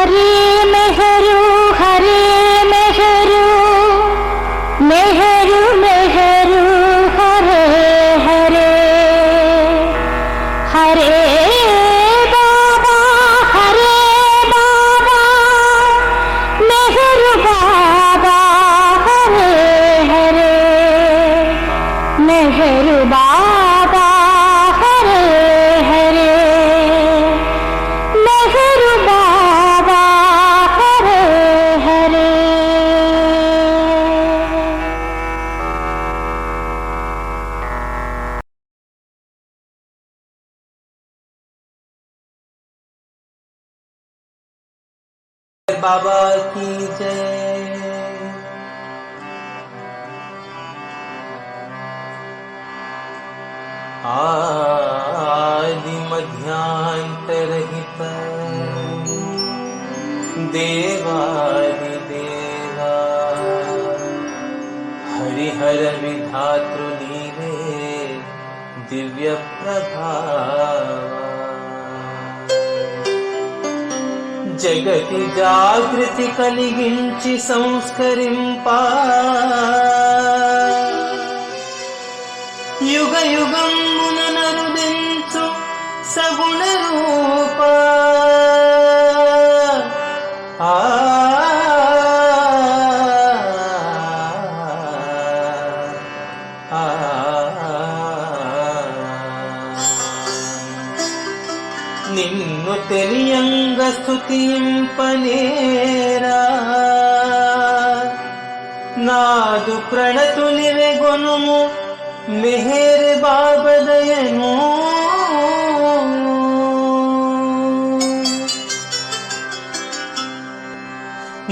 हरे मेहरू मेहरू मेहरू हरे हरे हरे बाबा मेहरू बाबा हरे हरे मेहरू बाबा हरे हरे मेहरू बाबा हरे हरे। बाबा की जय। आदि मध्यांतरहित देवादिदेवा हरिहर विधातृलीले दिव्य प्रभावा जगति जागृति కలిగించి సంస్కరింపా యుగ యుగమున నరుదించు సగుణ రూప నిన్ను తెలియంగ స్తుతింపనేరా నాదు ప్రణతులివె గొనుము మెహర్ బాబదయను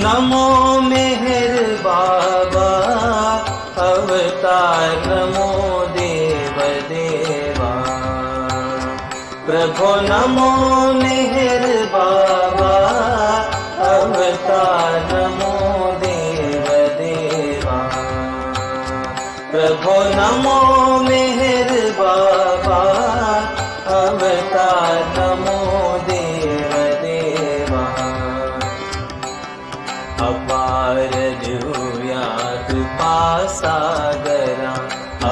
నమో మెహర్ బాబా అవతార్ నమో దేవ దేవా प्रभो नमो मेहर बाबा अवतार नमो देव देवा प्रभो नमो मेहर बाबा अवतार नमो देव देवा अपार दिव्यात पासागरा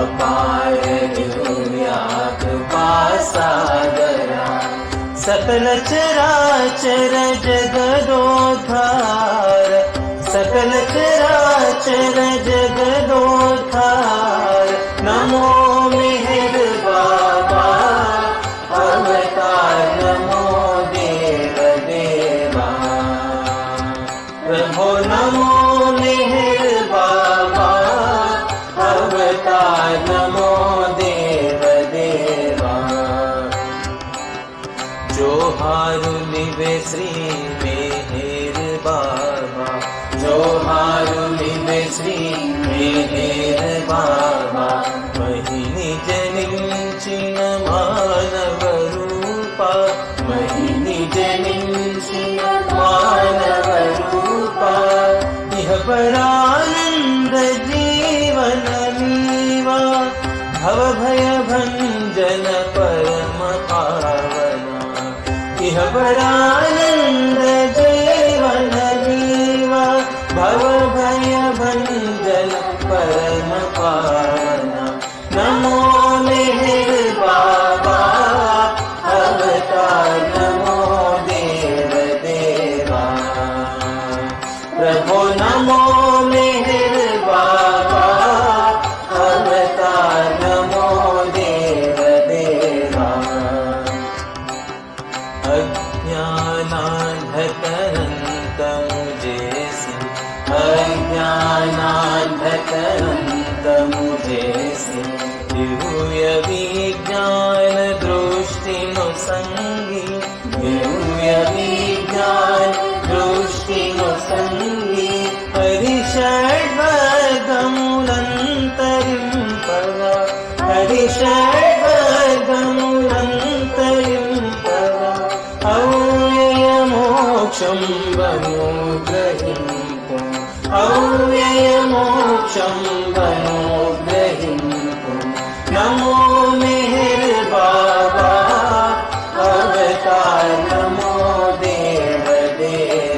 अपार दिव्यात पासागरा सकल चराचर जगदोद्धार सकल चराचर जगदोद्धार नमो मेहर बाबा अवतार नमो देव देवा प्रभो नमो मेहर बाबा अवतार नमो देव देवा जोहारुलिवे श्री मेहर बाबा जोहारुलिवे श्री मेहर बाबा महिनी जनिंचिन मानव रूपा महिनी जनिंचिन मानव रूपा इह परानंद जीवन लीवा भव भय भंजन परम पावना इह परानंद जीवन लीवा भव भय भंजन परम पावना नमो मेहर बाबा अवतार नमो देव देवा प्रभो नमो मेहर बाबा अवतार नमो देव देवा अज्ञानांधकरंत मुझेसी अज्ञानांधकरंत मुझेसी दिव्य विज्ञान दृष्टि नो संगी दिव्य विज्ञान दृष्टि नो संगी हरिषड्वर्गमुलंतरिंपवा हरिषड्वर्गमुलंतरिंपवा अव्ययमोक्षं वनोग्रहिंपो अव्ययमोक्षं वनोग्रहिंपो नमो मेहर बाबा अवतार नमो देव देव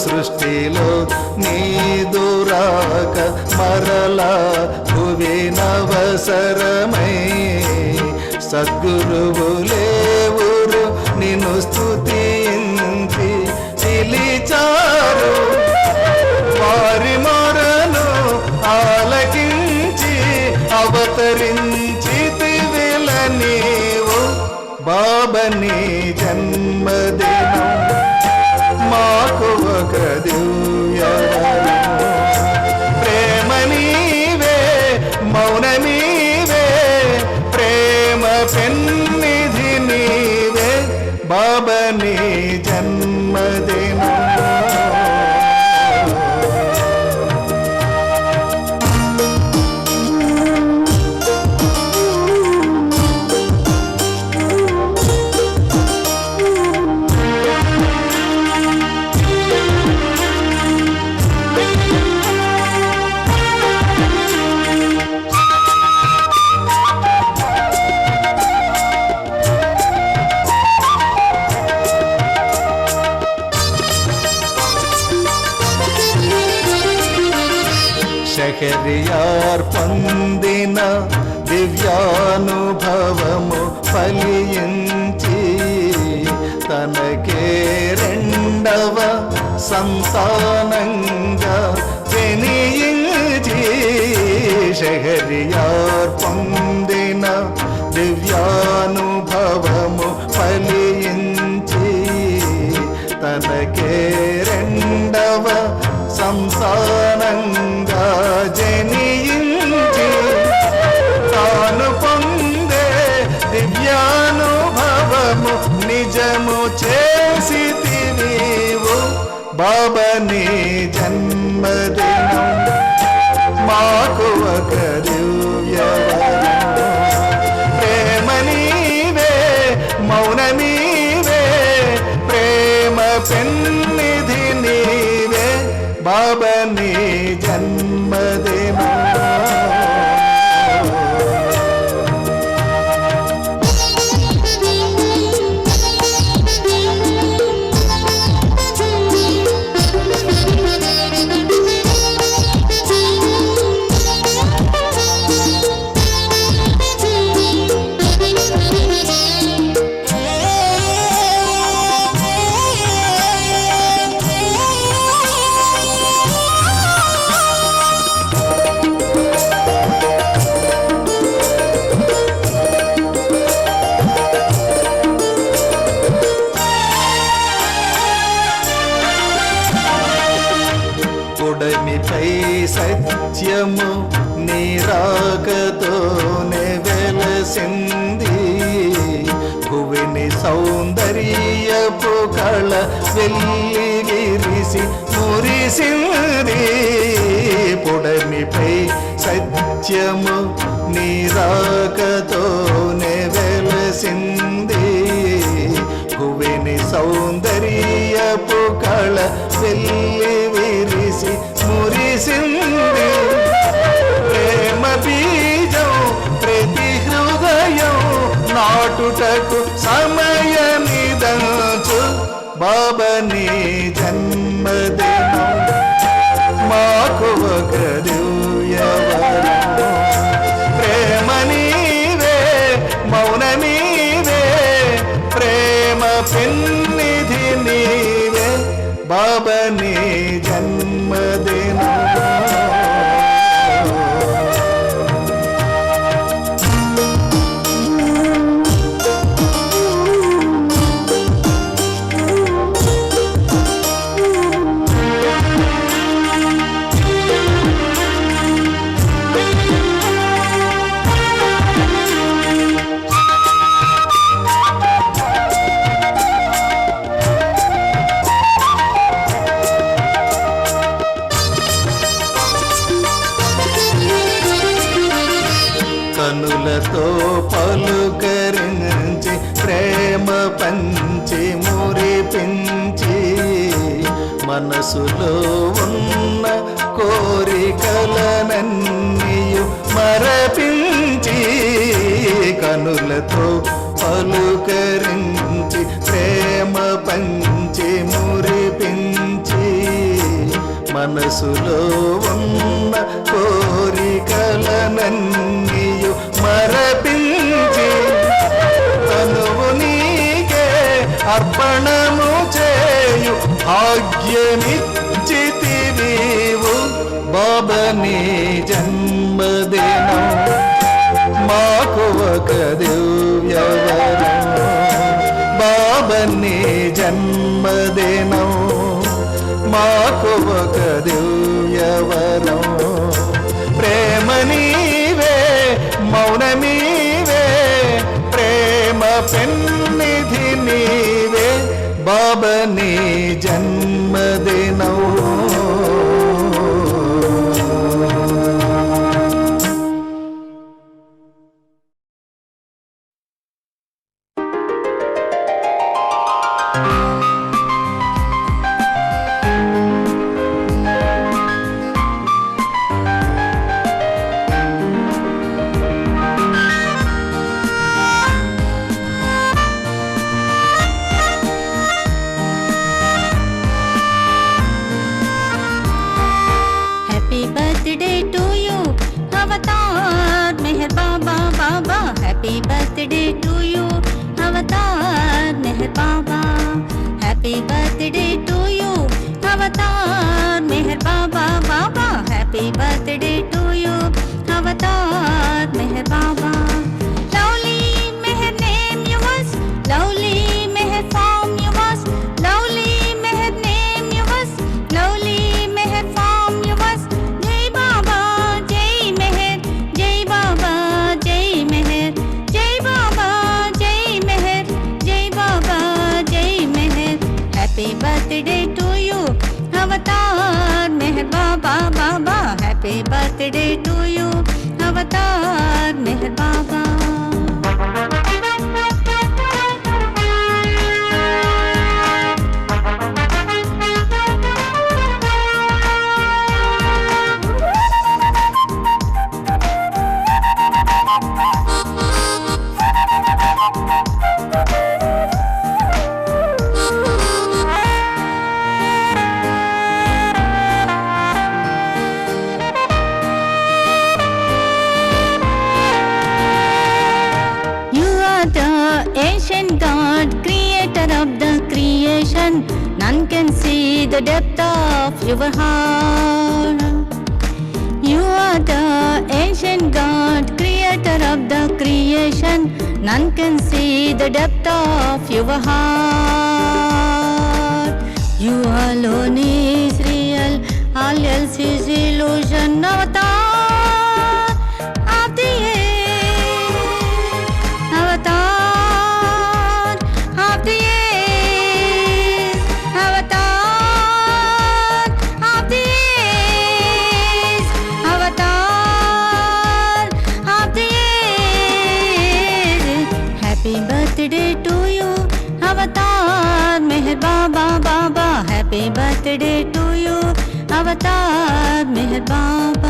సృష్టిలో నీదురాక మరలా భువినవసరమై సద్గురువులేవురు నిన్ను స్తుతించి పిలిచారు. వారి మొరను ఆలకించి అవతరించితివిల నీవు బాబని జన్మదినం మాకు ఒక దివ్యవరం. ప్రేమ నీవే మౌన నీవే ప్రేమ పెన్నిధి నీవే బాబని జన్మదినం. షహరియార్ పొందిన దివ్యానుభవము ఫలించి తనకే రెండవ సంతానంగా జనించి. షహరియార్ పొందిన దివ్యానుభవము ఫలించి తనకే రెండవ సంతానంగా జనించి తాను పొందే దివ్యానుభవము నిజము చేసితివీవు బాబని జన్మదినం మాకు ఒక దివ్యవరం. ప్రేమ నీవే మౌన నీవే ప్రేమ పెన్నిధి నీవే బాబని జన్మదినం. పుడమిపై సత్యము నీరాకతోనే వెలసింది. భువిని సౌందర్యపు కళ వెల్లివిరిసి మురిసింది. పుడమిపై సత్యము నీరాకతోనే వెలసింది. భువిని సౌందర్యపు కళ వెల్లివిరిసి మురిసింది. ప్రేమ బీజం ప్రతి హృదయం నాటుటకు సమయమిదంచు బాబని జన్మదినం మాకు ఒక దివ్యవరం. ప్రేమ నీవే మౌన నీవే ప్రేమ పెన్నిధి నీవే బాబని జన్మదినం. కనులతో పలుకరించి ప్రేమ పంచి మురిపించి మనసులో ఉన్న కోరికలనన్నీయు మరపించి. కనులతో పలుకరించి ప్రేమ పంచి మురిపించి మనసులో ఉన్న కోరికలనన్నీయు మరపించి తనువు నీకే అర్పణము చేయు భాగ్యమిచ్చితివీవు బాబా నీ జన్మదినం మాకు ఒక దివ్యవరం బాబా నీ జన్మదినం మాకు ఒక దివ్యవరం ప్రేమ నీవే మౌనమీవే ప్రేమ పెన్నిధి నీవే బాబా నీ జన్మదినం Happy birthday to you, Avatar Meher Baba Baba. Happy birthday to you, Avatar Meher Baba. Happy birthday to you, Avatar Meher Baba Baba. Happy birthday to you, Avatar Meher Baba. Lovely Meher name yours, lovely Meher form yours, lovely Meher name yours, lovely Meher form yours. Jai Baba, Jai Meher, Jai Baba, Jai Meher, Jai Baba, Jai Meher, Jai Baba, Jai Meher. Happy birthday to you, Avatar Meher Baba Baba. Happy birthday to you, Avatar Meher Baba. You are the ancient God, creator of the creation. None can see the depth of your heart. You are the ancient God, creator of the creation. None can see the depth of your heart. You alone is real, all else is illusion. Avatar of the age, Avatar of the age, Avatar of the age, Avatar of the age. Happy birthday to you, Avatar Meher Baba Baba. Happy birthday to you, Avatar Meher Baba.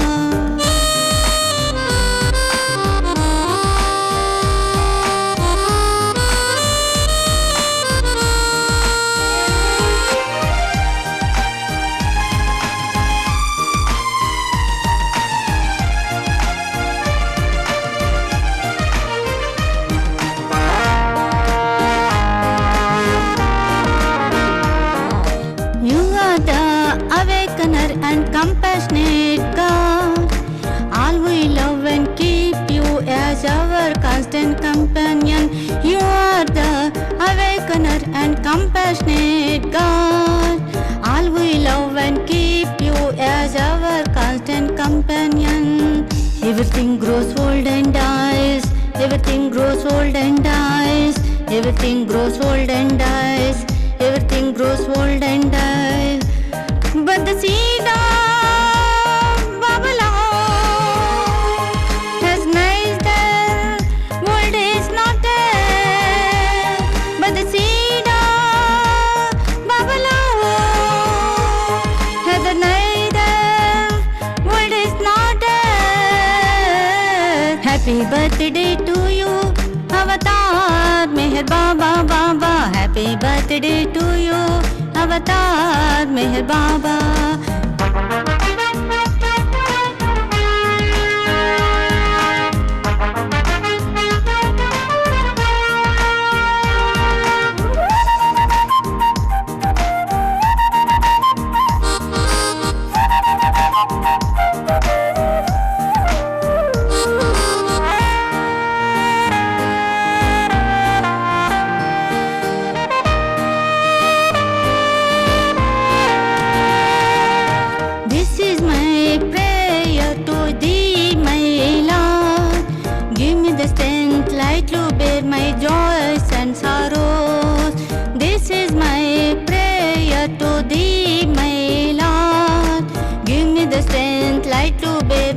You are the awakener and compassionate God. All we love and keep you as our constant companion. You are the awakener and compassionate God. All we love and keep you as our constant companion. Everything grows old and dies. Everything grows old and dies. Everything grows old and dies. Everything grows old and dies. But the seed of Babylon has nice there. World is not there. But the seed of Babylon has a nice there. World is not there. Happy birthday to you, Avatar Meher Baba Baba. Happy birthday to you, Avatar Meher Baba.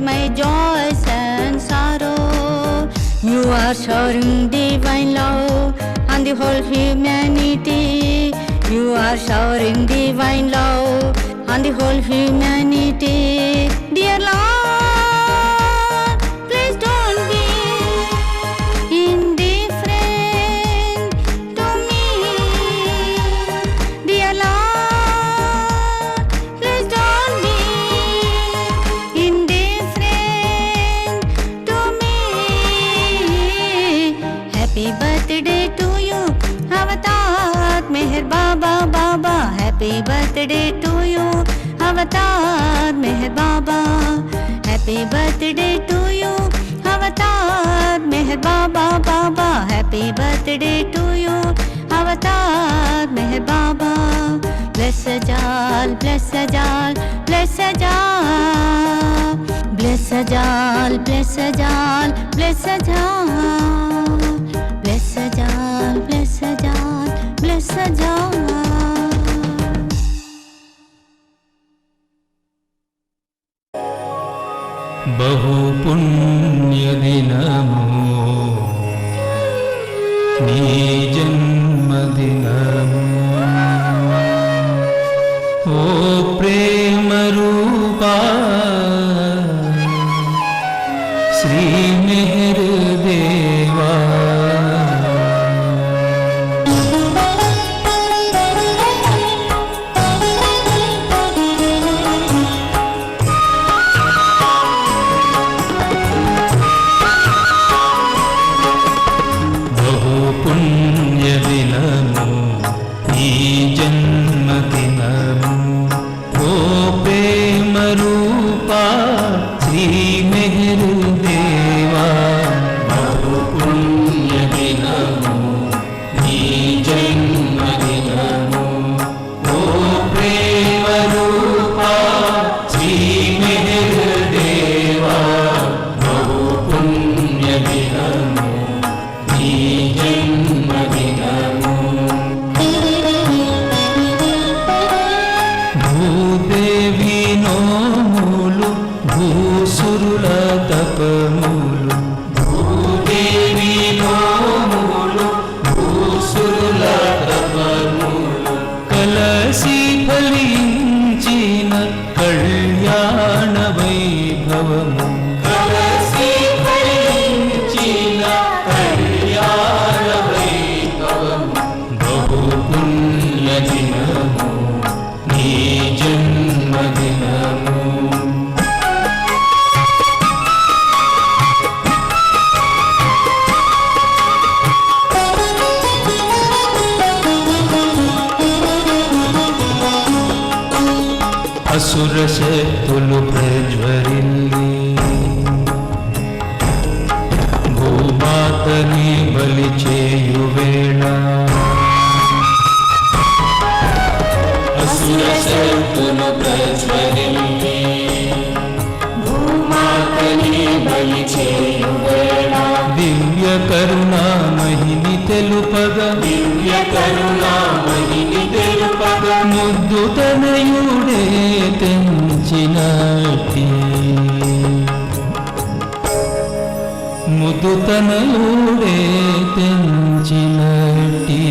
my joys and sorrow. You are showering divine love on the whole humanity. You are showering divine love on the whole humanity. Dear Lord, please don't be indifferent to me. Dear Lord, please don't be indifferent to me. Happy birthday to you, Avatar Meher Baba Baba. Happy birthday to you, Avatar Meher Baba. Happy birthday to you, Avatar Meher Baba Baba. Happy birthday to you, Avatar Meher Baba. Bless Ajal, bless Ajal, bless Ajal. Bless Ajal, bless Ajal, bless Ajal. Bless Ajal, bless Ajal, bless Ajal. बहु पुण्य दिनमु नी जन्मदिनमु ओ प्रेम रूपा श्री मेहर देवा అసురశక్తులు ప్రజ్వరిల్లి భూమాతని బలి చేయువేళ అసురశక్తులు ప్రజ్వరిల్లి భూమాతని బలి చేయువేళ దివ్య కరుణామహిని తెలుపగా దివ్య కరుణామహిని తెలుపగా ముద్దు తనయుడే తెంచినట్టి ముద్దు తనయుడే తెంచినట్టి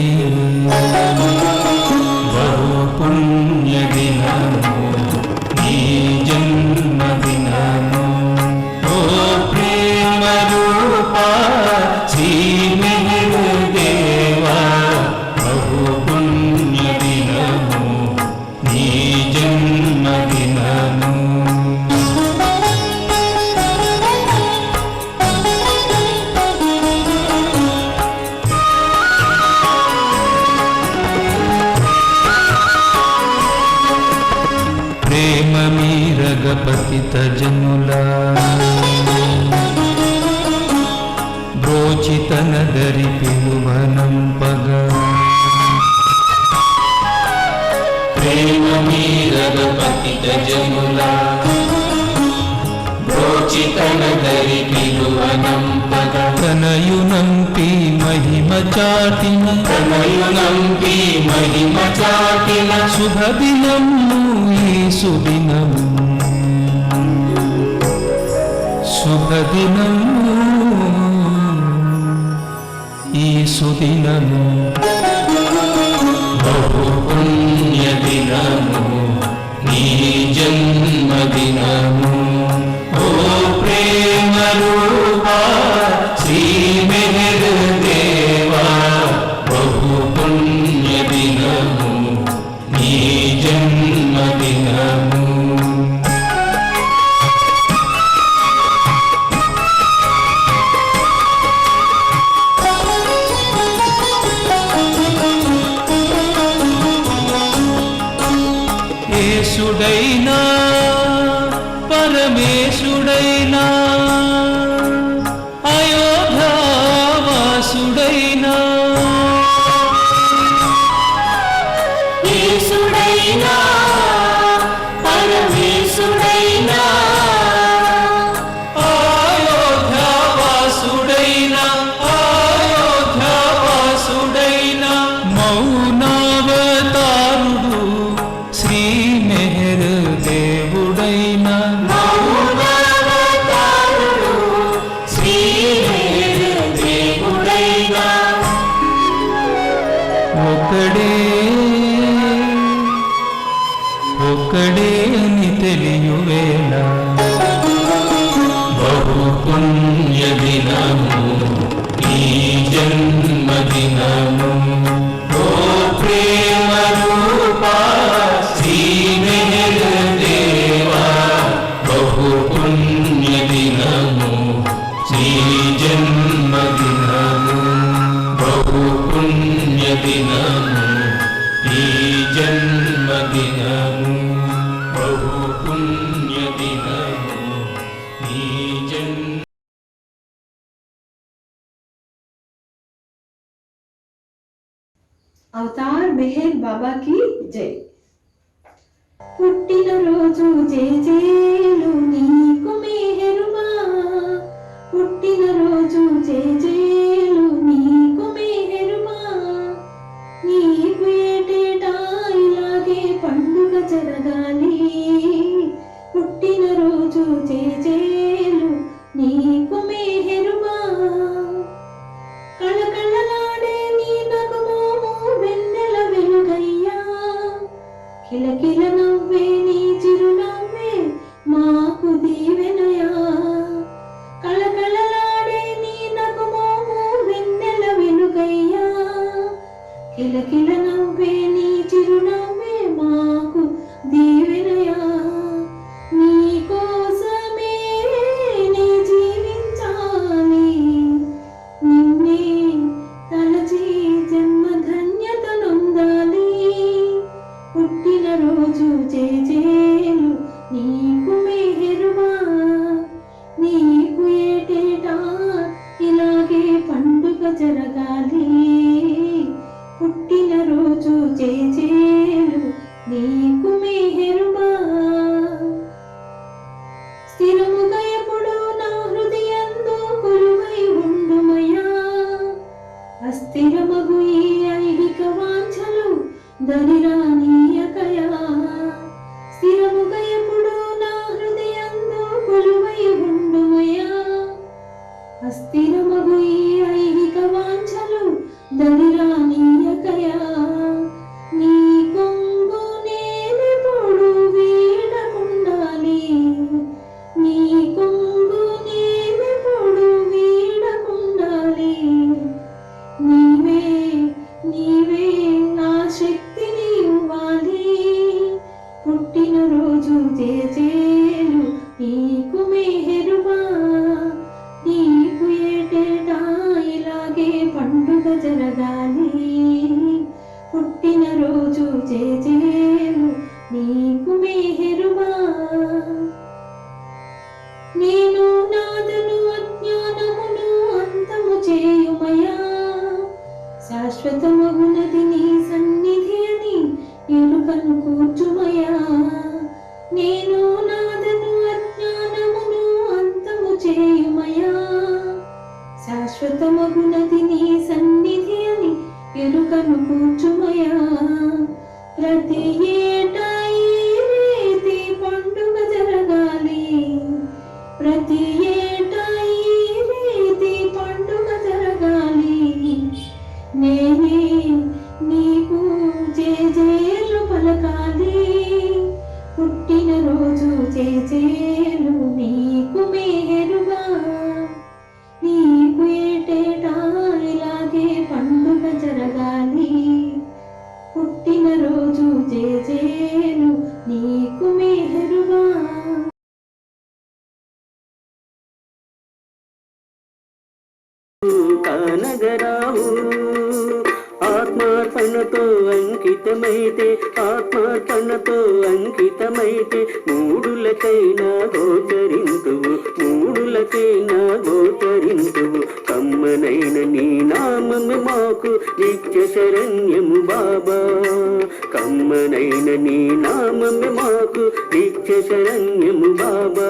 బహు పుణ్య దినము నీ జన్మదినము ఓ ప్రేమ రూపా శ్రీ మెహర్ దేవా బహు పుణ్య దినము నీ జన్మదినము ప్రేమ మీరగపతిత జనులా బ్రోచితనదరి పిలువనంపగ ప్రేమ మీరగపతిత జనులా బ్రోచితనదరి పిలువనంపగ తనయునంపి మహిమ చాటిన తనయునంపి మహిమ చాటిన శుభదినము ఈ సుదినము శుభదినము ఈ సుదినము బహు పుణ్యదినము నీ జన్మదినము ఓ ప్రేమ రూపా శ్రీ మెహర్ దేవా బహు పుణ్యదినము నీ జన్మదినము యేసుడైనా పరమేశుడైనా అయోధ్యావాసుడైనా యేసుడైనా పరమేశుడైనా అయోధ్యావాసుడైనా మౌనావతారుడు శ్రీ మెహర్ దేవుడైనా శ్రీ మెహర్ దేవుడైనా ఒక్కడే అని తెలియవేళ బహు పుణ్యదినము ఈ జన్మదినము ఓ ప్రేమ రూపా శ్రీ మెహర్ దేవా బహు పుణ్యదినము శ్రీ జన్మదినము బహు పుణ్యదినము ఈ జన్మదినము బహు పుణ్యదినము ఈ జన్మ అవతార్ మెహర్ బాబా की జై పుట్టినరోజు జేజేలు నీకు మెహరుమా పుట్టినరోజు జేజేలు నీకు మెహరుమా నీకు ఏటేటా ఇలాగే పండుగ జరగాలి పుట్టినరోజు జేజేలు నీకు మెహరుమా కళకళలాడే నీ నగుమోము వెన్నెల వెలుగయ్యా కిలకిల నవ్వే నీ చిరునవ్వే మాకు దీవెనయా కళకళలాడే నీ నగుమోము వెన్నెల వెలుగయ్యా కిలకిల నవ్వే నీ చిరునవ్వే మాకు దీవెనయా నీ కోసమే నీ జీవించాలి నిన్నే తలచి జన్మధన్యత నొందాలి పుట్టినరోజు జేజేలు నీకు మెహరుమా నీకు ఏటేటా ఇలాగే పండుగ జరగాలి పుట్టినరోజు జేజేలు నీకు మెహరుమా స్థిరముగా ఎప్పుడు నా హృదయంలో కొలువై ఉండుమయ్యా అస్థిరమగు ఈ ఐహిక వాంఛలు దరిరానీయకయా స్థిరముగా ఎప్పుడు నా హృదయంలో కొలువై ఉండుమయ్యా అస్థిరమగు ఈ ఐహిక వాంఛలు దరిరానీయకయా నీ కొంగు నేనెప్పుడు వీడకుండాలి నీ కొంగు నేనెప్పుడు వీడకుండాలి నీవే నీవే నా శక్తిని ఇవ్వాలి పుట్టినరోజు జేజేలు నీకు మెహరుమా నీకు ఏటేటా ఇలాగే పండుగ జరగాలి పుట్టినరోజు జేజేలు నీకు మెహరుమా నేను నాదను అజ్ఞానమును అంతము చేయుమయా శాశ్వతమగునది నీ సన్నిధి అని ఎరుకను కూర్చుమయా నేను నాదను అజ్ఞానమును అంతము చేయుమయా శాశ్వతమగునది నీ సన్నిధి అని ఎరుకను కూర్చుమయా ప్రతి ఏటా ఈ రీతి పండుగ జరగాలి ప్రతి ఏట జేజేలు నీకు మెహర్బా. కానగరావు ఆత్మార్పణతో అంకితమైతే, ఆత్మార్పణతో అంకితమైతే మూడులకైనా గోచరింతువు, మూడులకైనా గోచరింతువు. కమ్మనైన నీ నామము మాకు నిత్య శరణ్యము బాబా, కమ్మనైన నీ నామము మాకు నిత్య శరణ్యము బాబా.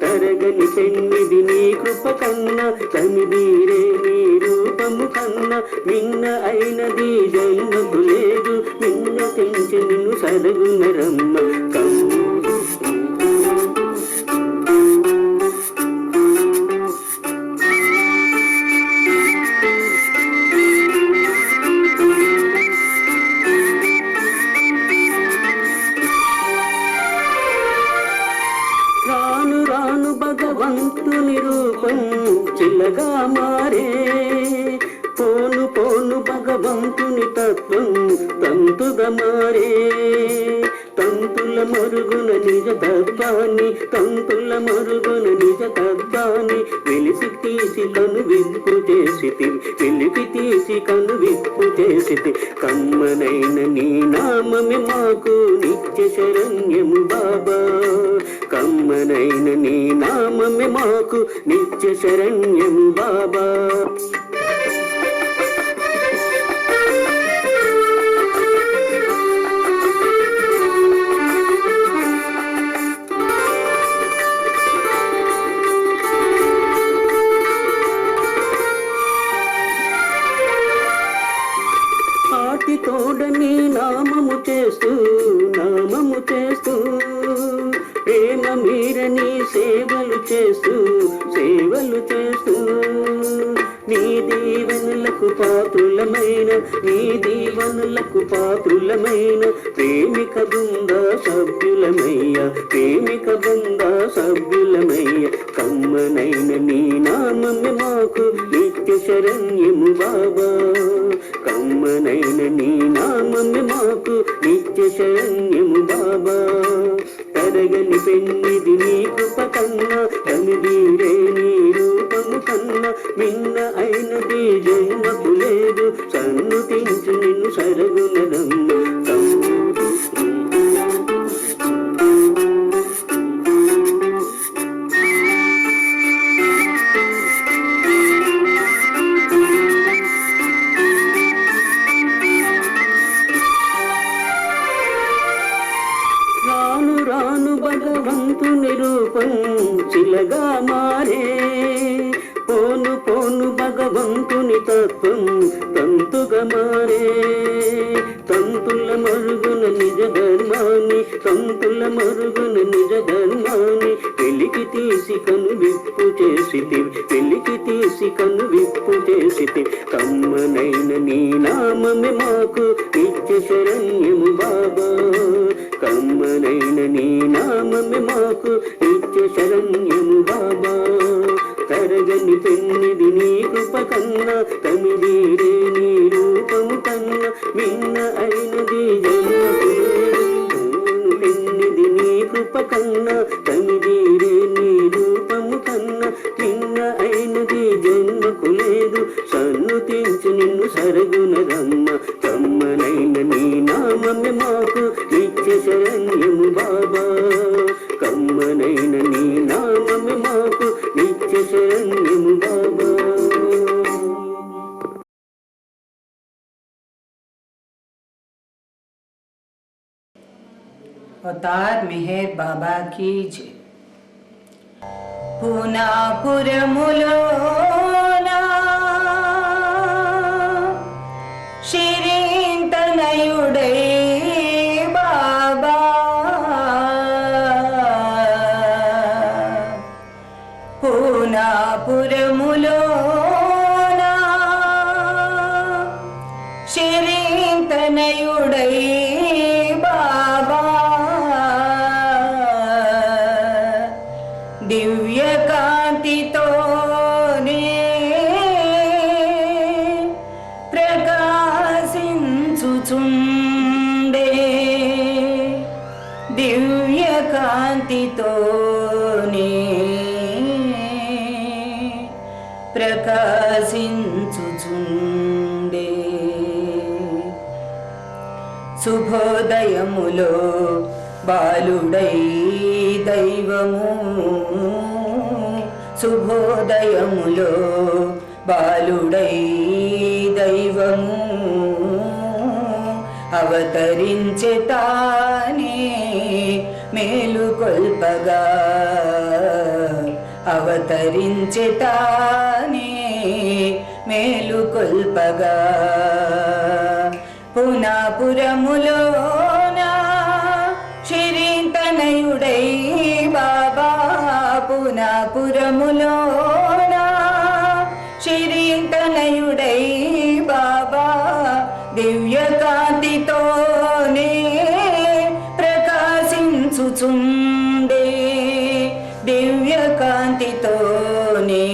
తరగని పెన్నిది నీ కృప కన్నా, తమిదీరే నీ రూపము కన్నా నిన్న అయినది జన్మకు లేదు. నిన్న తెంచి నిన్ను సరగునరమ్మ భగవంతుని రూపం చిలగా మారే, పోను పోను భగవంతుని తత్వం తంతుగా మారే. తంతుల మరుగున నిజ తత్వాన్ని, తంతుల మరుగున నిజ తత్వాన్ని వెలిసి తీసి కను విప్పు చేసితి, వెలికి తీసి కను విప్పు చేసితి. కమ్మనైన నీ నామమే మాకు నిత్య శరణ్యము బాబా, కమ్మనైన నీ నామమే మాకు నిత్య శరణ్యము బాబా. తోడని నామము చేస్తూ, నామము చేస్తూ ప్రేమ మీరని సేవలు చేస్తూ, సేవలు చేస్తూ నీ దీవెనలకు పాత్రులమైన, నీ దీవెనలకు పాత్రులమైన ప్రేమిక బృంద సభ్యులమయ్య, ప్రేమిక బృంద సభ్యులమయ్య. కమ్మనైన నీ నామమే మాకు నిత్య శరణ్యము బాబా, కమ్మనైన నీ నామమే మాకు నిత్య శరణ్యము బాబా. తరగని పెన్నిది నీ కృప కన్నా, తమిదీరే నీ రూపము కన్నా నిన్న అయినది జన్మకు లేదు. సన్నుతించు నిన్ను సరగునరమ్మ భగవంతుని రూపం చిలగా మారే, పోను పోను భగవంతుని తత్వం తంతుగా మారే. తంతుల మరుగున నిజ ధర్మాన్ని, తంతుల మరుగున నిజ ధర్మాన్ని వెలికి తీసి కను విప్పు చేసితి, వెలికి తీసి కను విప్పు చేసితి. కమ్మనైన నీ నామమే మాకు నిత్య శరణ్యము బాబా, కమ్మనైన నీ నామమే మాకు నిత్య శరణ్యము బాబా. తరగని పెన్నిది నీ కృప కన్నా, తమిదీరే నీ రూపము కన్నా నిన్న అయినది జన్మకు లేదు. పెన్నిది నీ కృప కన్నా, తమిదీరే నీ రూపము కన్నా నిన్న అయినది జన్మకు లేదు. సన్నుతించు నిన్ను సరగునరమ్మ, కమ్మనైన నీ నామమే మాకు నిత్య శరణ్యము బాబా, కమ్మనైన నీ నామమే మాకు నిత్య శరణ్యము బాబా. अवतार मेहर बाबा की जय. పూనాపురములోనా శిరీంతనయుడై బాబా, పూనాపురములోనా శిరీంతనయుడై దివ్య కాంతితోనే ప్రకాశించుచుండే దివ్య కాంతితోనే ప్రకాశించుచుండే శుభోదయములో బాలుడై దైవము శుభోదయములో బాలుడై దైవము అవతరించె తానే మేలుకొల్పగా అవతరించె తానే మేలుకొల్పగా పునాపురములోన శిరీంతనయుడై బాబా పునాపురములోన శిరీంతనయుడై బాబా దివ్య కాంతితోనే ప్రకాశించుచుండే దివ్య కాంతితోనే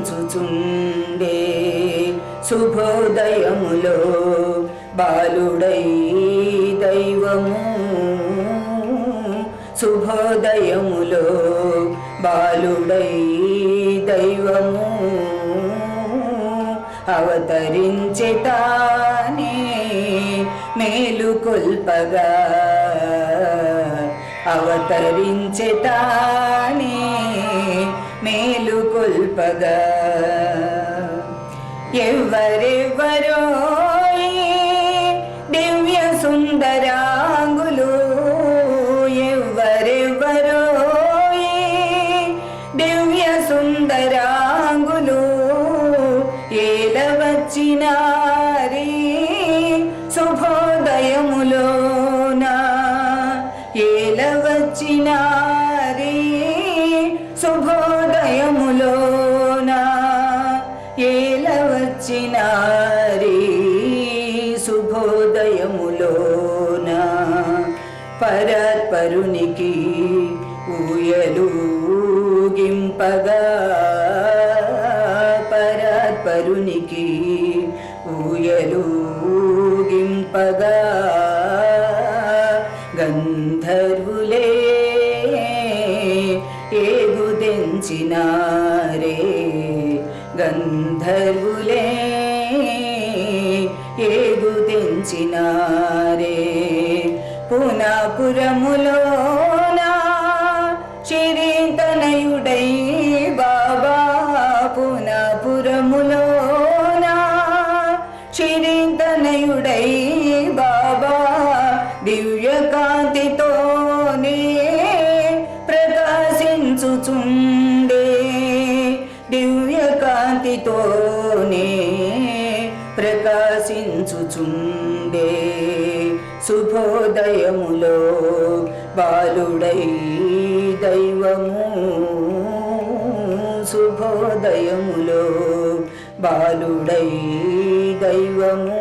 ప్రకాశించుచుండే శుభోదయములో బాలుడై దైవము శుభోదయములో బాలుడై దైవము అవతరించె తానే మేలుకొల్పగా అవతరించె తానే మేలుకొల్పగా ఎవరెవరో దివ్య సుందరాంగులు ఎవరెవరో దివ్య సుందరాంగులు ఏలవచ్చినారి శుభోదయములోన ఏలవచ్చినారి శుభోదయములోన ఏలవచ్చినారి శుభోదయములోన పరాత్పరునికి ఊయలూగింపగా పరాత్పరునికి ఊయలూగింపగా గంధర్వులే ఏగుదెంచినారే గంధర్వులే ఏగుదెంచినారే పునాపురములోన శిరీంతనయుడై బాబా పునాపురములోన శిరీంతనయుడై బాబా దివ్య కాంతితోనే ప్రకాశించుచుండే దివ్య కాంతితోనే ప్రకాశించుచుండే శుభోదయములో బాలుడై దైవము శుభోదయములో బాలుడై దైవము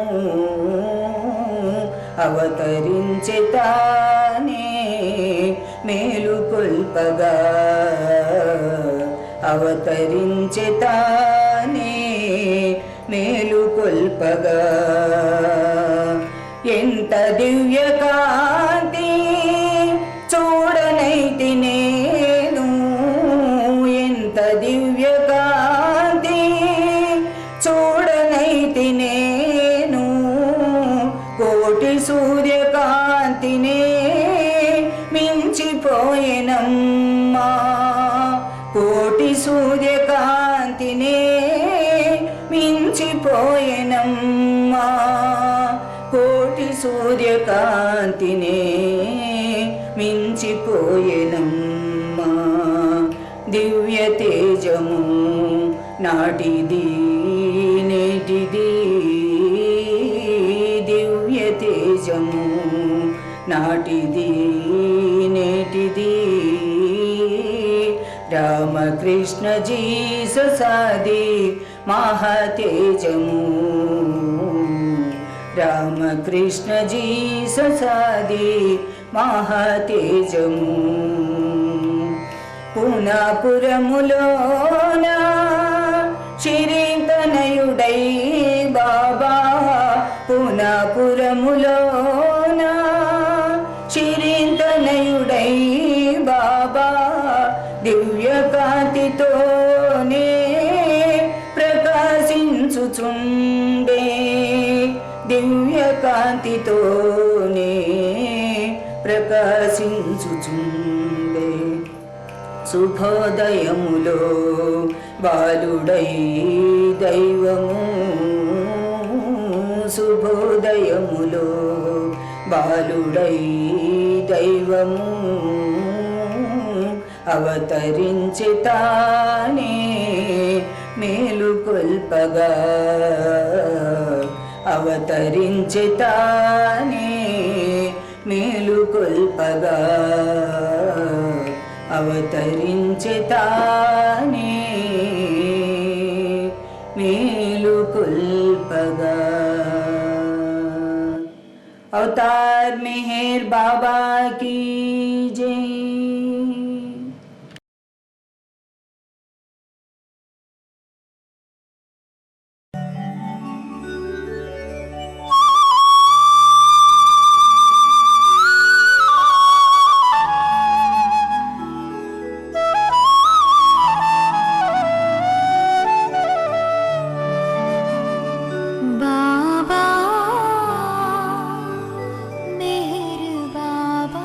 అవతరించె తానే మేలుకొల్పగా అవతరించె తానే మేలుకొల్పగా ఎంత దివ్య కాంతి చూడనైతి నేను ఎంత దివ్య కాంతి చూడనైతి నేను కోటి సూర్యకాంతినే మించిపోయెనమ్మా కోటి సూర్యకాంతినే మించిపోయెనమ్మా కోటి సూర్యకాంతినే మించిపోయెనమ్మా దివ్య తేజము నాటిది నేటిది దివ్య తేజము నాటిది నేటిది రామకృష్ణ జీససాది మహాతేజము రామకృష్ణ జీససాది మహాతేజము పునాపురములోన శిరీంతనయుడై బాబా పునాపురములోన దివ్య కాంతితోనే ప్రకాశించుచుండే శుభోదయములో బాలుడై దైవము శుభోదయములో బాలుడై దైవము అవతరించి తానే మేలుకొల్పగా అవతరించి తానే మేలుకొల్పగా అవతరించి తానే మేలుకొల్పగా अवतार मेहर बाबा की जय। Baba Meher Baba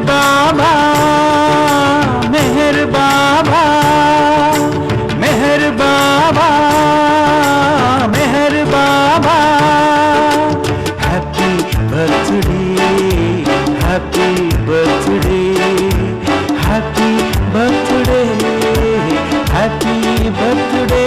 Baba Meher Baba Meher Baba Meher Baba happy birthday happy birthday happy birthday happy birthday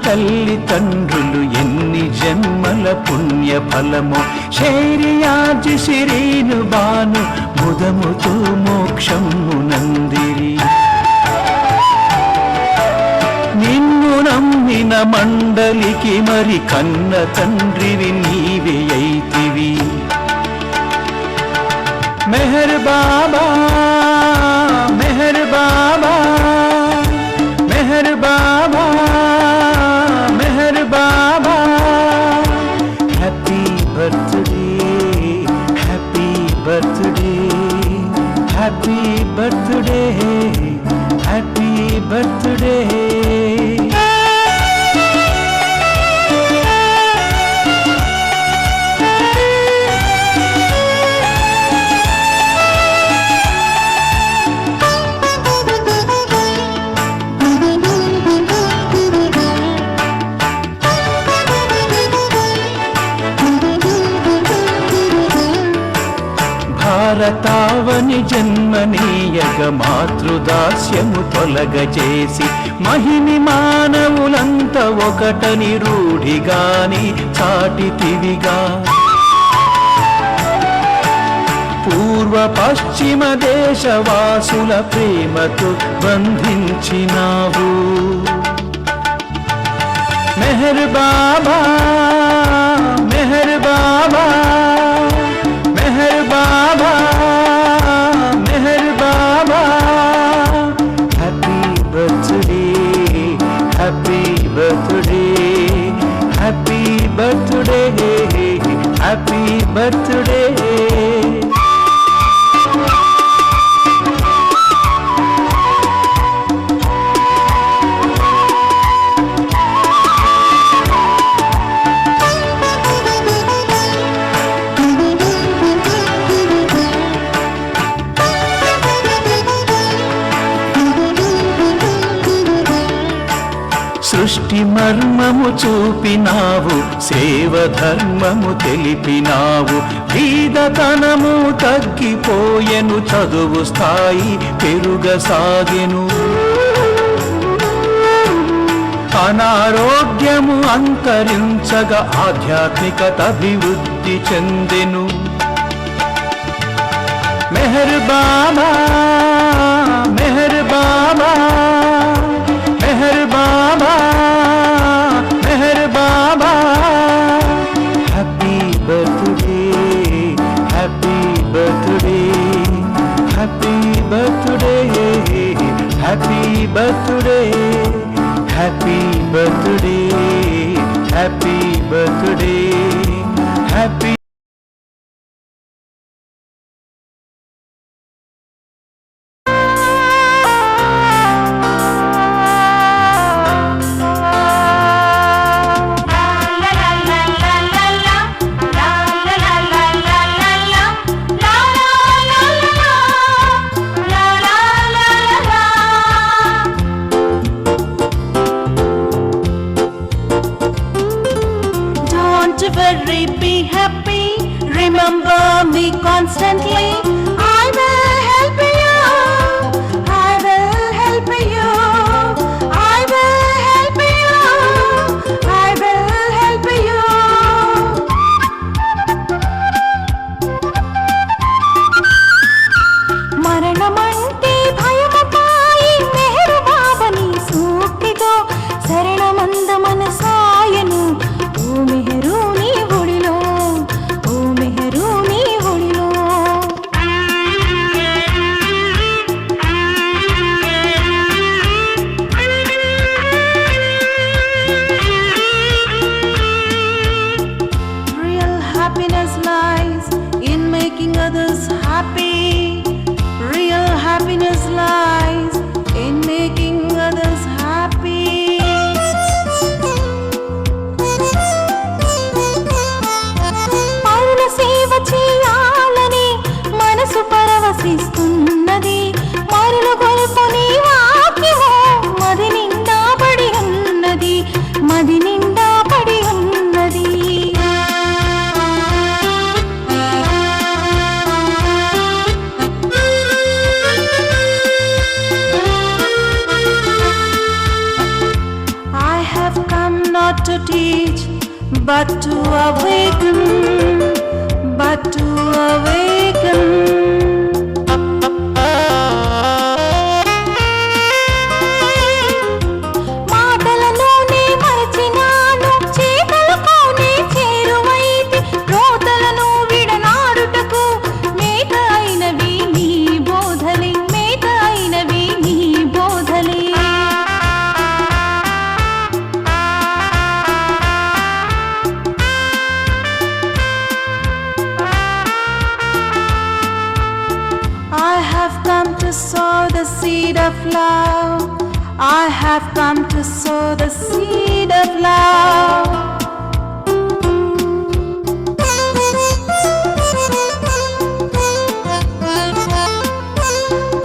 తల్లిదండ్రులు ఎన్ని జన్మల పుణ్య ఫలము శైర్యాజి శిరీను బాను ముదముతో మోక్షము నందిరి నిన్ను నమ్మిన మండలికి మరి కన్న తండ్రివి నీవే అయితివి Meher Baba Meher Baba Meher Baba Baba happy birthday happy birthday happy birthday happy birthday భారతావని జన్మనీయగ మాతృదాస్యము తొలగచేసి మహిమి మానవులంత ఒకటని రూఢిగాని చాటితివిగా పూర్వ పశ్చిమ దేశవాసుల ప్రేమతో బంధించినావు Meher Baba Meher Baba Meher Baba Meher Baba happy birthday happy birthday happy birthday happy birthday సృష్టి మర్మము చూపినావు సేవ ధర్మము తెలిపినావు బీదతనము తగ్గిపోయెను చదువు స్థాయి పెరుగసాగెను అనారోగ్యము అంతరించగా ఆధ్యాత్మికత అభివృద్ధి చెందెను Meher Baba Meher Baba Meher Baba Meher Baba happy birthday happy birthday happy birthday happy birthday happy birthday happy birthday happy Worry, be happy, remember me constantly. I will help you, I will help you, I will help you, I will help you. మరణమంటే భయమపాయి మెహర్ బాబని సూక్తితో శరణమంద మనసాయను ఓ మెహరు నీ ఒడిలో ఓ మెహరు నీ ఒడిలో to teach, but to awaken, but to awaken. మాటలలోనే మరచినాను, చేతలతోనే చేరువైతే, రోతలను విడనాడుటకు మేత అయినవి నీ బోధలే, మేత అయినవి నీ బోధలే. I have come to sow the seed of love. I have come to sow the seed of love.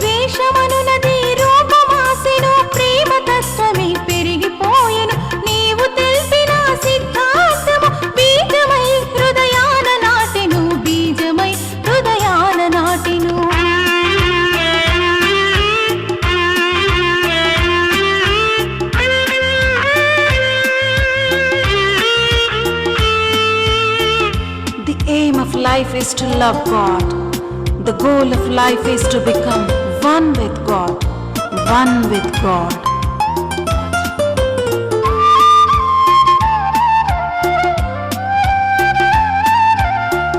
ద్వేషమనునది రూపమాసెను, ప్రేమ తత్వమే పెరిగిపోయెను. నీవు తెలిసిన సిద్ధాంతము బీజమై హృదయాన నాటెను, బీజమై హృదయాన నాటెను. The aim of life is to love God. The goal of life is to become one with God, one with God.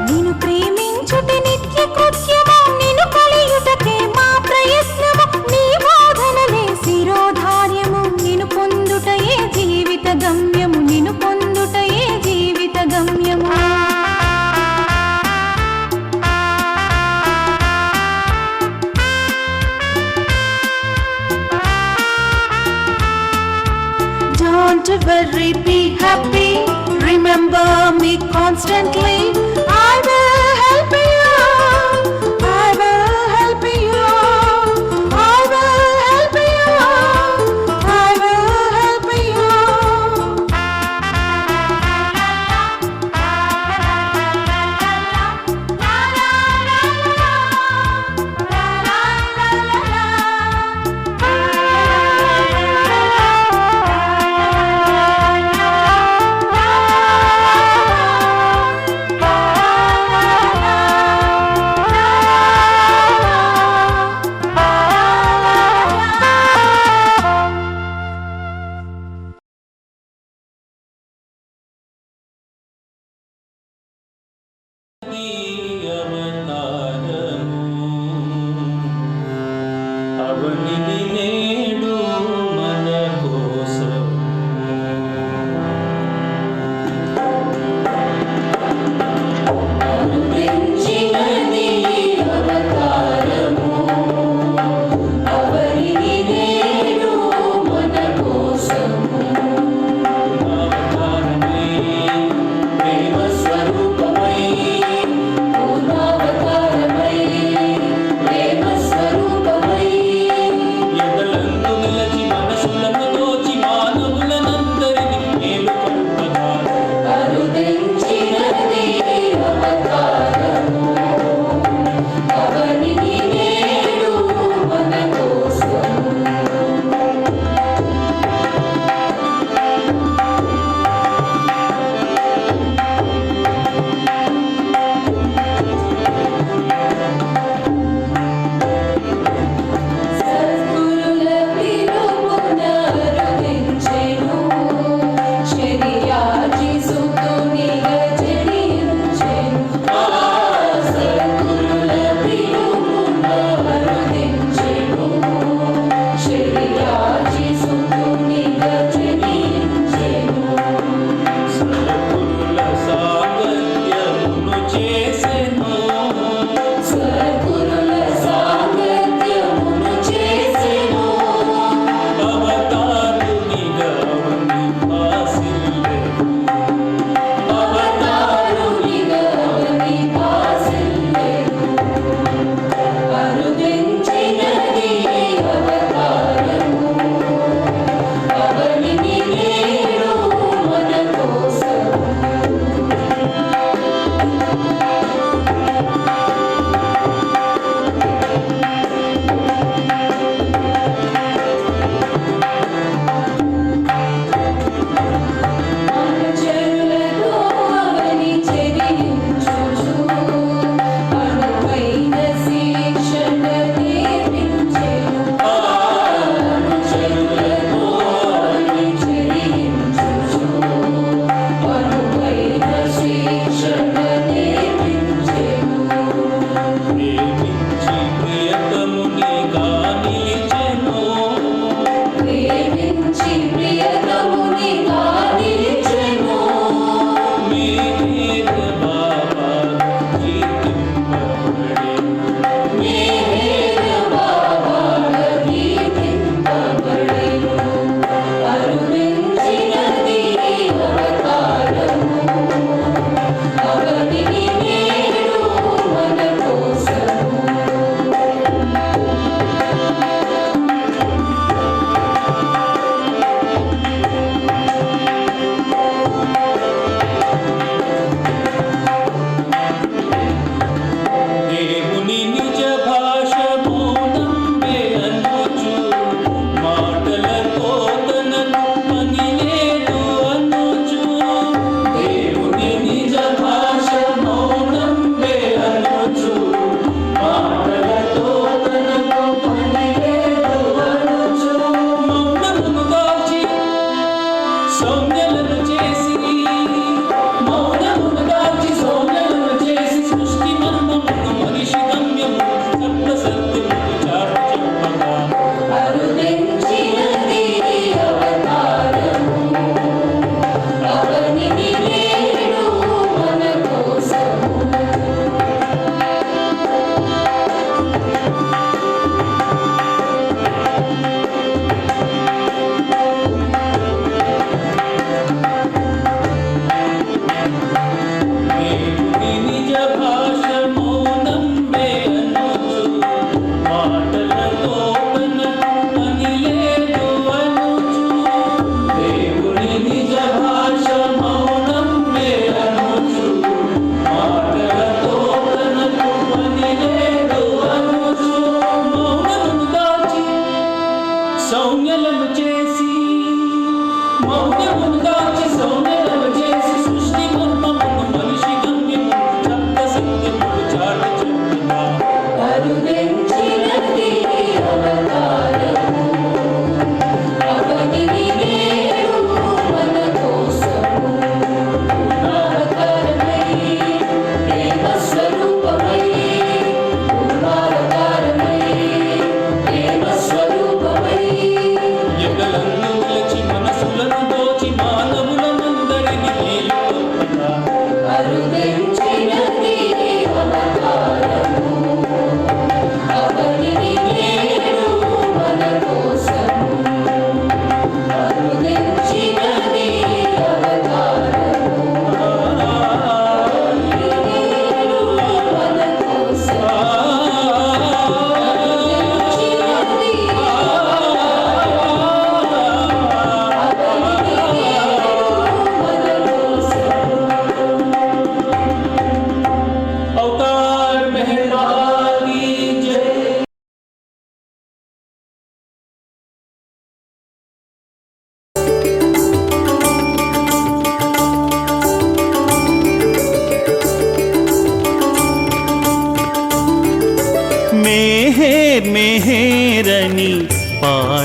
నిన్ను ప్రేమించుటే నిత్య కృత్యము, నిన్ను కలియుటకే మా ప్రయత్నము. నీ బోధనలే శిరోధార్యము, నిన్ను పొందుటయే జీవిత గమ్యము, నిన్ను పొందుటయే జీవిత గమ్యము. Don't worry, be happy, remember me constantly. I will help you, I will help you, I will help you, I will help you.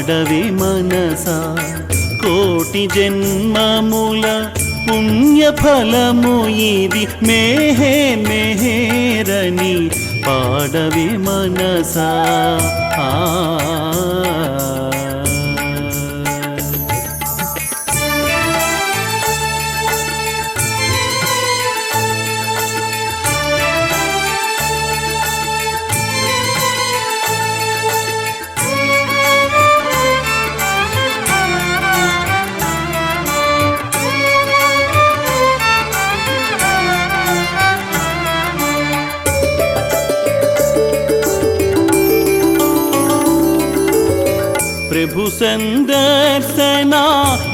పాడవి మనసా కోటి జన్మముల పుణ్యఫలము ఇది మెహర్ మెహరని పాడవి మనసా प्रभु संदर्शना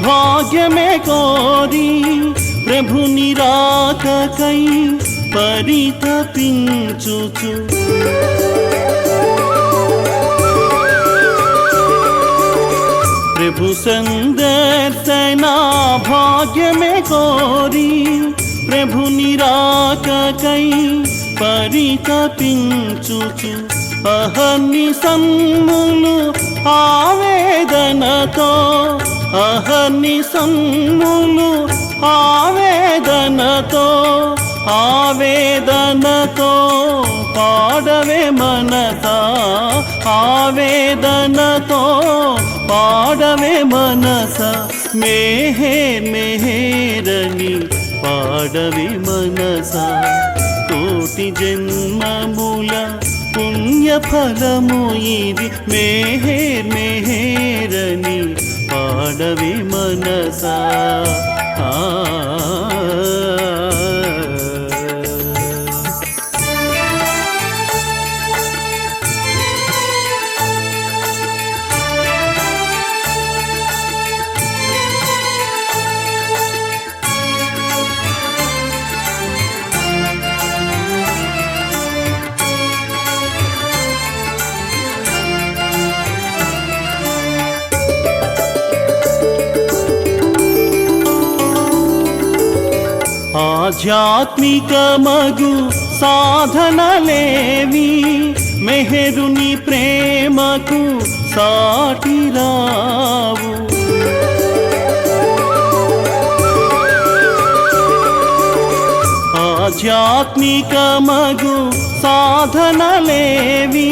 भाग्य में कोरी प्रभु निराककै परितपिंचुचु प्रभु संदर्शना भाग्य में कोरी प्रभु निराककै परितपिंचुचु అహర్ని సమ్ములు ఆవేదనతో అహర్ని సమ్ములు ఆవేదనతో ఆవేదనతో పాడవే మనసా ఆవేదనతో పాడవే మనసా మెహర్ మెహరని పాడవే మనసా కోటి జన్మముల పుణ్యఫలము ఇది మెహర్ మెహరని పాడవి మనసా ఆధ్యాత్మిక మగు సాధనలేవి మెహరుని ప్రేమకు సాటి రావు ఆధ్యాత్మిక మగు సాధనలేవి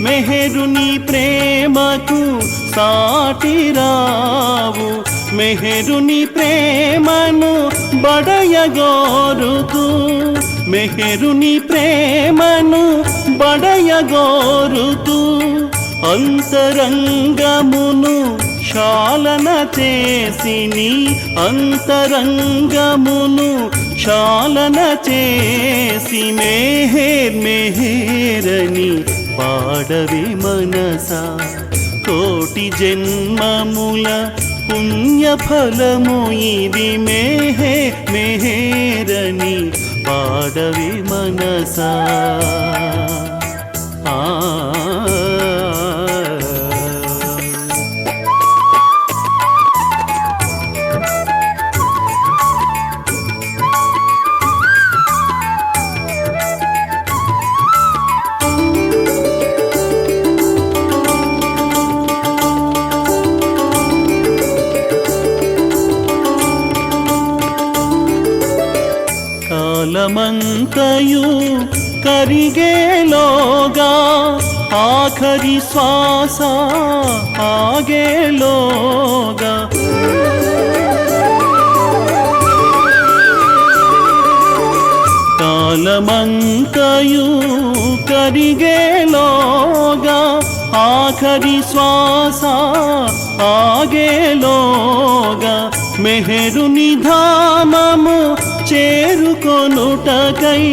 మెహరుని ప్రేమకు సాటి రావు మెహరుని ప్రేమను బడయగోరుతూ మెహరుని ప్రేమను బడయగోరుతూ అంతరంగమును శాలన చేసిని అంతరంగమును శాలన చేసి మెహర్ మెహరని పాడవి మనసా కోటి జన్మముల పుణ్యఫలము ఇది మెహర్ మెహరని పాడవి మనసా కాలమంతయు కరిగేలోగా ఆఖరి శ్వాస ఆగేలోగా కాలమంతయు కరిగేలోగా ఆఖరి శ్వాస ఆగేలోగా మెహరుని ధామము చేరుకొనుటకై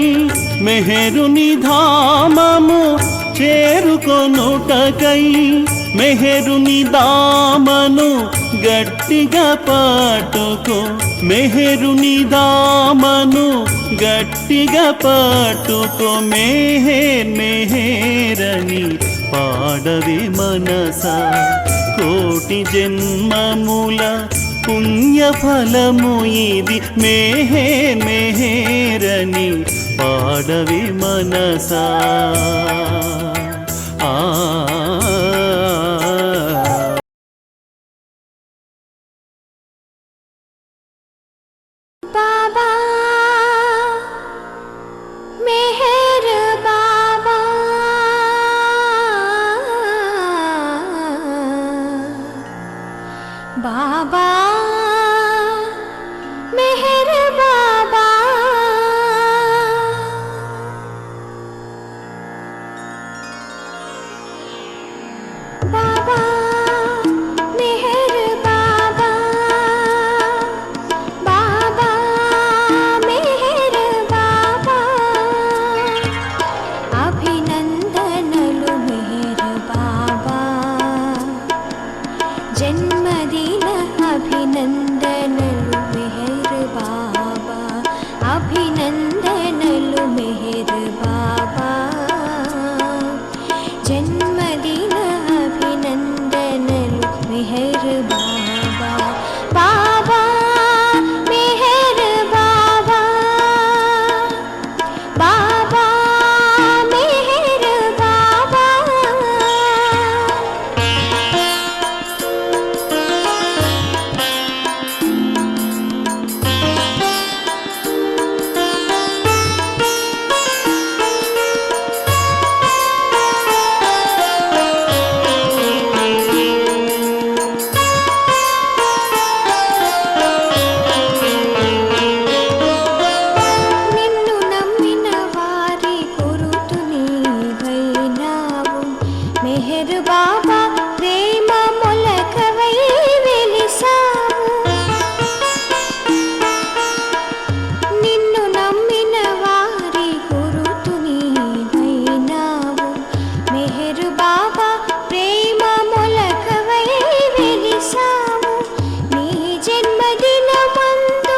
మెహరుని ధామము చేరుకొనుటకై మెహరుని దామను గట్టిగా పట్టుకో మెహరుని దామను గట్టిగా పట్టుకో మెహర్ మెహరని పాడవి మనసా కోటి జన్మముల పుణ్యఫలము ఇది మెహర్ మెహరని పాడవి మనసా बाबा मेहर बाबा, बाबा मेहर बाबा, बाबा मेहर बाबा, अभिनंदनलु मेहर बाबा, जन्मदिन अभिनंदनलु मेहर बाबा, अभिनंदनलु मेहर बाबा, जन्मदिन अभिनंदनलु मेहर बाबा, बाबा मेहर बाबा, बाबा मेहर बाबा। నిన్ను నమ్మిన వారి గురుతు నీవైనావు మెహర్ బాబా, ప్రేమ మొలకవై వెలిసావు. నిన్ను నమ్మిన వారి గురుతు నీవైనావు మెహర్ బాబా, ప్రేమ మొలకవై వెలిసావు. నీ జన్మదినమందు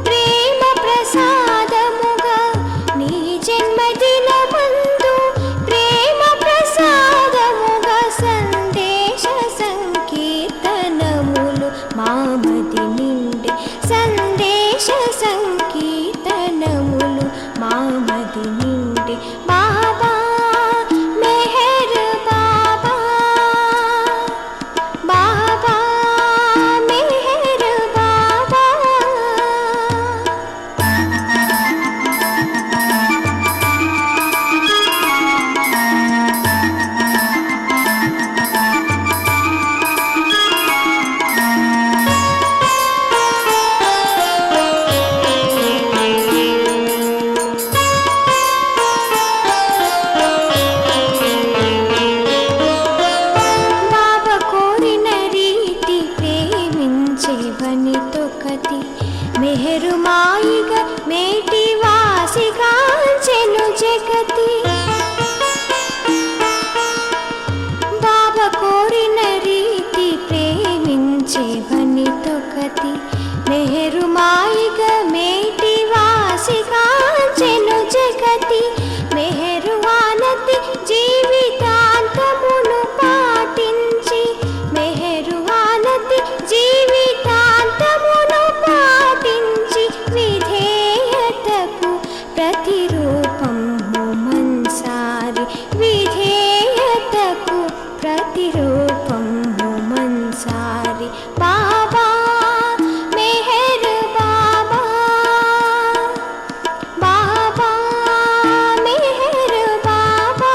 ప్రేమ ప్రసాదముగా, నీ జన్మదినమందు ప్రేమ ప్రసాదముగా సందేశ సంకీర్తనములు మామది నిండి, సందేశ సంకీర్తనములు మామది నిండి. బాబా మెహర్ బాబా, బాబా మెహర్ బాబా. బాబా కోరిన రీతి ప్రేమించేవనితొకటి మెహరు మాయిగా మేటి వాసిగాంచెను జగతి. బాబా కోరిన రీతి ప్రేమించేవనితొకటి మెహరు మాయిగా మేటి వాసిగాంచెను జగతి. మెహరు వానతి జీవితాంతమును పాటించి, మెహరు వానతి జీవితాంతమును పాటించి, విధేయతకు ప్రతిరూపము మన్సారి, విధేయతకు ప్రతిరూపము మన్సారి. బాబా మెహర్ బాబా, బాబా మెహర్ బాబా.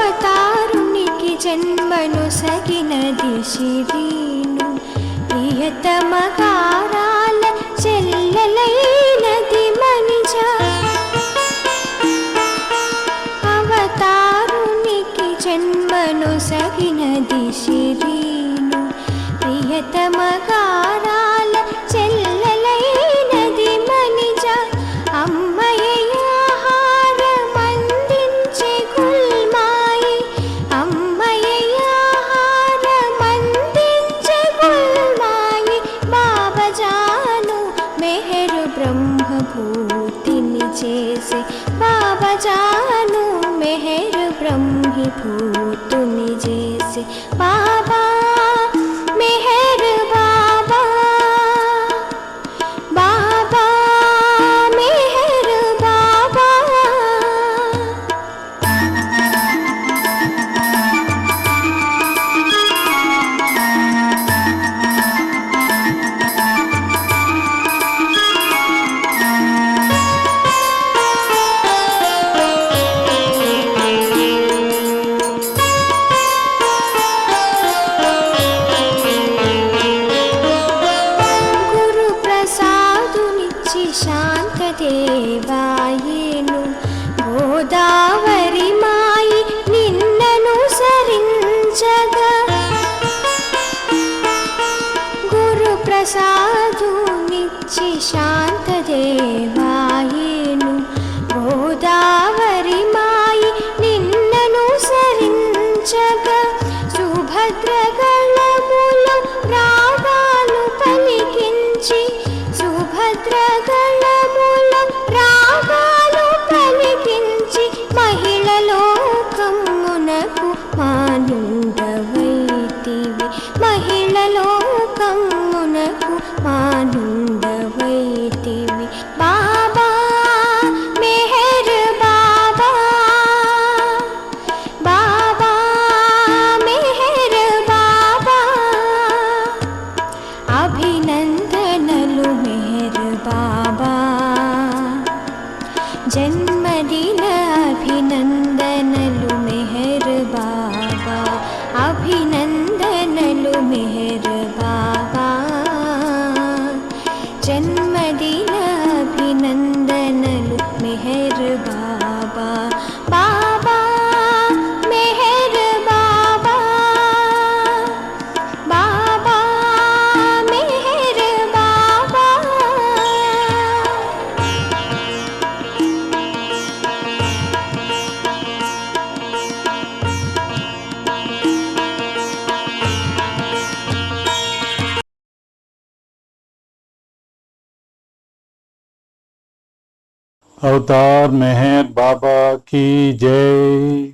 అవతారునికి జన్మను సగినది శిరీను, ప్రియతమ కారాల చెల్లెలైనది మనిజ. అవతారునికి జన్మను సగినది శిరీను, ప్రియతమ కారాల చెల్లెలైనది మనిజ. అమ్మయ్య ఆహారమందించే గుల్మాయి, అమ్మయ్య ఆహారమందించే గుల్మాయి. బాబా జాను మెహరు బ్రహ్మభూతిని చేసే, బాబా జాను మెహరు బ్రహ్మభూతుని చేసే. బాబా మెహర్ బాబా, బాబా మెహర్ గోదావరి మాయి నిన్నను సరించగా సుభద్ర గళముల రాగాలు పలికించి సుభద్ర గళముల రాగాలు పలికించి మహిళలో కమ్మునకు మానుండవైతివి మహిళలో కమ్మునకు మానుండవైతివి బాబా మెహర్ బాబా బాబా మెహర్ బాబా అభినందనలు మెహర్ బాబా జన్మదిన అభినందనలు మెహర్ బాబా అభినందనలు మెహర్ బాబా జన్మదిన అభినందనలు మెహర్ బాబా బాబా మెహర్ బాబా బాబా మెహర్ బాబా अवतार मेहर बाबा की जय।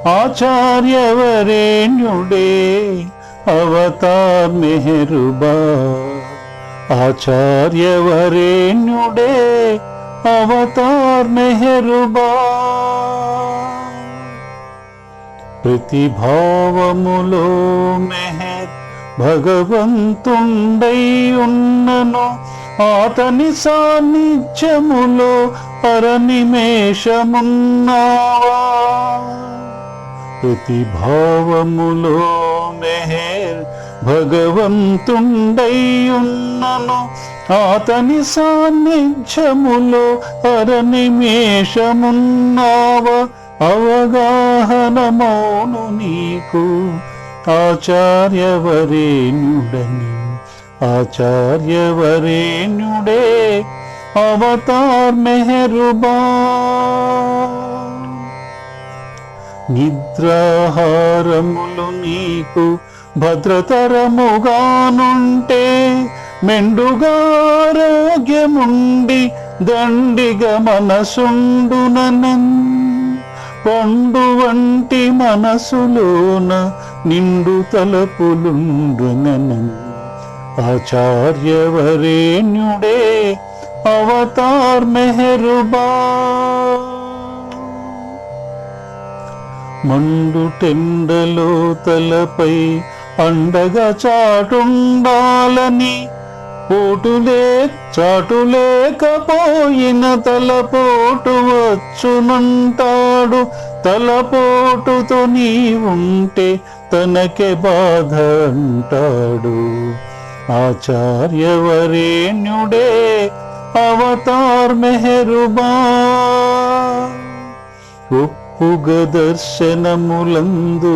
आचार्यवरेण्युडे अवतार मेहरुबा आचार्यवरेण्युडे अवतार मेहरुबा प्रतिभावमुलो मेहर భగవంతుండై ఉన్నను ఆతని సాన్నిధ్యములో పరనిమేషమున్నావా ప్రతిభావములో మెహర్ భగవంతుండై ఉన్నను ఆతని సాన్నిధ్యములో పరనిమేషమున్నావా అవగాహనమౌను నీకు ఆచార్యవరేణ్యుడని ఆచార్యవరేణ్యుడే అవతార్ మెహరుబా నిద్రాహారములు నీకు భద్రతరముగానుంటే మెండుగా ఆరోగ్యముండి దండిగా మనసుండుననన్ పండు వంటి మనసులోన నిండు తలపులుండుననన్ ఆచార్యవరేణ్యుడే అవతార్ మెహరుబా మండుటెండలో తలపై అండగా చాటుండాలని చాటులేకపోయిన తలపోటు వచ్చునంటాడు తలపోటుతో నీ ఉంటే తనకే బాధ అంటాడు ఆచార్యవరేణ్యుడే అవతార్ మెహరుబా ఒప్పుగ దర్శనములందు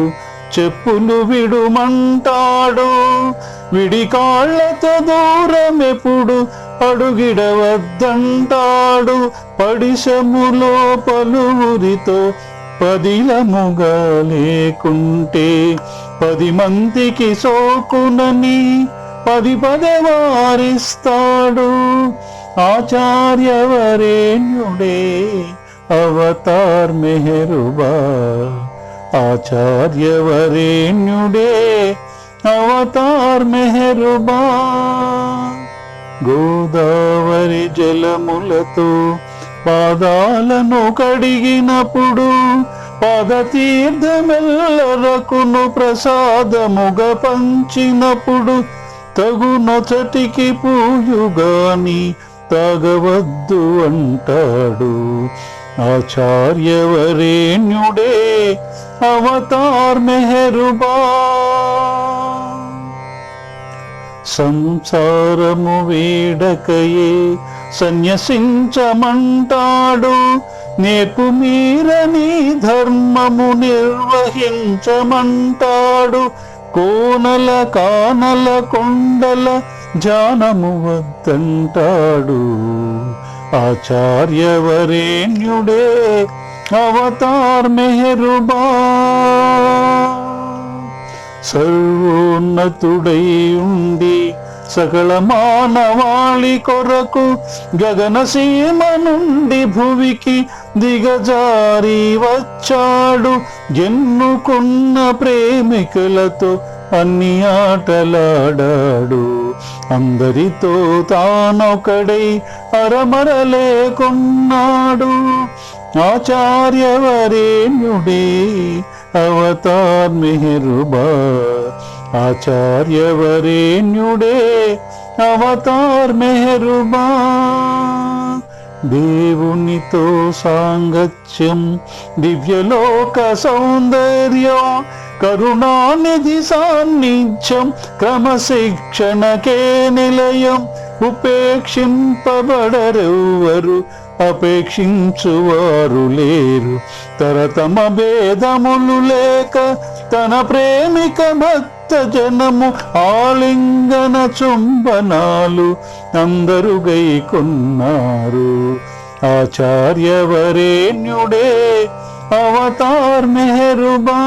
చెప్పులు విడుమంటాడు విడి కాళ్లతో దూరమెప్పుడు అడుగిడవద్దంటాడు పడిశములో పలువురితో పదిలముగా లేకుంటే 10 మందికి సోకునని పదే వారిస్తాడు ఆచార్యవరేణ్యుడే అవతార్ మెహరుబా ఆచార్యవరేణ్యుడే అవతార్ మెహరుబా గోదావరి జలములతో పాదాలను కడిగినప్పుడు పాదతీర్థమెల్లరకును ప్రసాదముగా పంచినప్పుడు తగునొచటికి పూయుగాని తాగవద్దు అంటాడు ఆచార్యవరేణ్యుడే అవతార్ మెహరుబా సంసారము వీడకయే సన్యసించమంటాడు నేర్పు మీరని ధర్మము నిర్వహించమంటాడు కోనల కానల కొండల జానము వద్దంటాడు ఆచార్యవరేణ్యుడే అవతార్ మెహరుబా సర్వోన్నతుడై ఉండి సకల మానవాళి కొరకు గగనసీమ నుండి భువికి దిగజారి వచ్చాడు. ఎన్నుకున్న ప్రేమికులతో అన్ని ఆటలాడాడు. అందరితో తానొకడై అరమరలేకున్నాడు. ఆచార్యవరేణ్యుడే అవతార్ మెహరుబా ఆచార్యవరేణ్యుడే అవతార్ మెహరుబా దేవునితో సాంగత్యం దివ్యలోక సౌందర్యం కరుణానిధి సాన్నిధ్యం క్రమశిక్షణకే నిలయం ఉపేక్షింపబడరెవ్వరు అపేక్షించువారు లేరు. తరతమ భేదములు లేక తన ప్రేమిక భక్త జనము ఆలింగన చుంబనాలు అందరు గైకొన్నారు. ఆచార్యవరేణ్యుడే అవతార్ మెహరుబా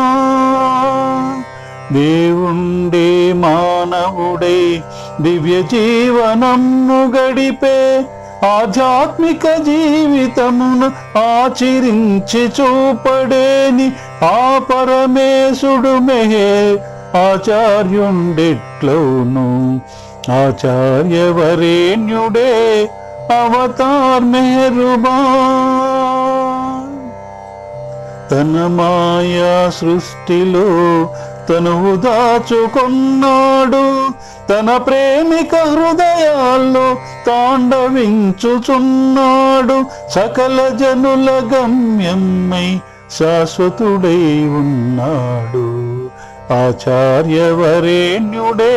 దేవుండే మానవుడై దివ్య జీవనము గడిపే ఆధ్యాత్మిక జీవితమును ఆచరించి చూపడేని ఆ పరమేశుడు మెహర్ ఆచార్యుండెట్లౌను. ఆచార్యవరేణ్యుడే అవతార్ మెహరుబా తన మాయా సృష్టిలో తనువు దాచుకొన్నాడు. తన ప్రేమిక హృదయాల్లో తాండవించుచున్నాడు. సకల జనుల గమ్యమై శాశ్వతుడై ఉన్నాడు. ఆచార్యవరేణ్యుడే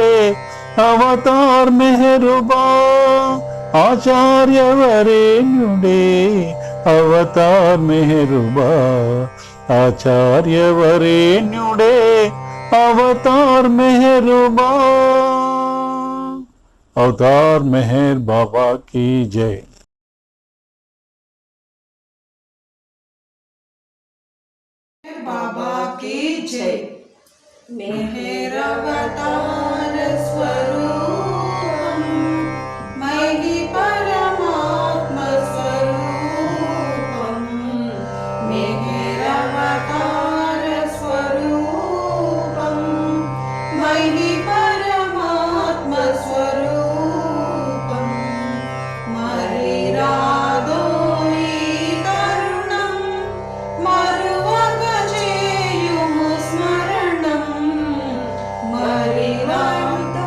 అవతార్ మెహరుబా ఆచార్యవరేణ్యుడే అవతార్ మెహరుబా ఆచార్యవరేణ్యుడే అవతార్ మెహరుబా అవతార్ మెహర్ బాబా की जय। बाबा की जय। मेहर अवतार स्वरूपम मयि परमात्म स्वरूपम मेहर अवतार स्वरूपम मयि परमात्म स्वरूपम मरिरादोई तरुणं मरुवग చేయుము స్మరణం మరిరాంత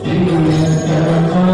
నిన్ను